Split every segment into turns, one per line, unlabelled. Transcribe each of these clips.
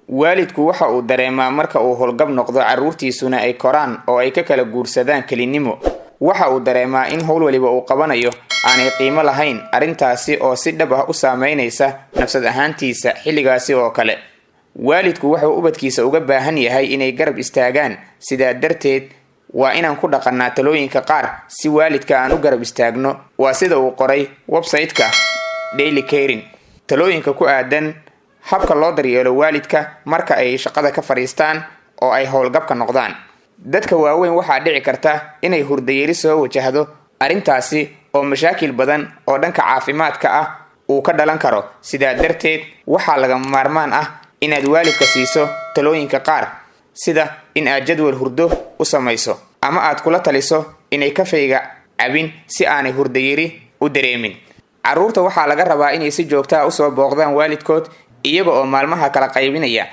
waalidku waxa uu dareemaa marka uu howlgab noqdo carruurtiisuna ay koraan oo ay ka kala guursadaan kelinimo. waxa uu dareemaa in howl waliba uu qabanayo aanay qiimo lahayn, arrintaasi oo si dhab ah u saameynaysa nafsad ahaantiisa xilligaasi oo kale. waalidku wuxuu ubadkiisa uga baahan yahay inay garab istaagaan, sidaa darteed waa inaan ku dhaqannaa talooyinka qaar si waalidka aan u garab istaagno. waa sida uu qoray website-ka Daily Caring. talooyinka ku aadan habka loo daryeelo waalidka marka ay shaqada ka fariistaan oo ay howlgabka noqdaan. dadka waaweyn waxaa dhici karta inay hurdayari soo wajahdo, arrintaasi oo mashaakil badan oo dhanka caafimaadka ah uu ka dhalan karo. sidaa darteed waxaa lagama maarmaan ah inaad waalidka siiso talooyinka qaar, sida in aad jadwal hurdo u samayso ama aad kula taliso inay kafeyga cabin si aanay hurdayari u dareemin. carruurta waxaa laga rabaa inay si joogto ah usoo booqdaan waalidkood iyaga oo maalmaha kala qaybinaya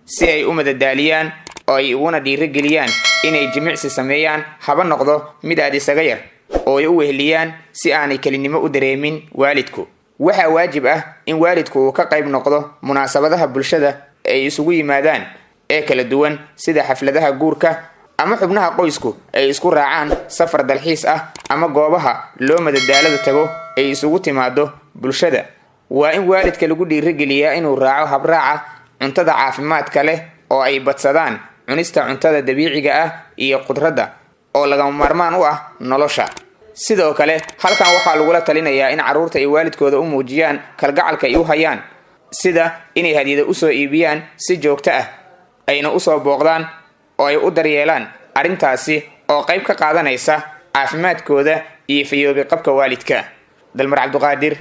si ay u madadaaliyaan oo ay uguna dhiirigeliyaan inay jimicsi sameeyaan, haba noqdo mid aad isaga yar, oo ay u weheliyaan si aanay kelinimo u dareemin waalidku. waxaa waajib ah in waalidku uu ka qayb noqdo munaasabadaha bulshada ay isugu yimaadaan ee kala duwan, sida xafladaha guurka ama xubnaha qoysku ay isku raacaan safar dalxiis ah ama goobaha loo madadaalada tago ay isugu timaado bulshada. waa in waalidka lagu dhiirigeliyaa inuu raaco habraaca cuntada caafimaadka leh oo ay badsadaan cunista cuntada dabiiciga ah iyo khudradda oo lagama maarmaan u ah nolosha. sidoo kale halkan waxaa lagula talinayaa in carruurta ay waalidkooda u muujiyaan kalgacalka ay u hayaan, sida inay hadiyada usoo iibiyaan si joogto ah, ayna usoo booqdaan oo ay u daryeelaan, arrintaasi oo qayb ka qaadanaysa caafimaadkooda iyo fayoobi qabka waalidka. Dalmar Cabduqaadir,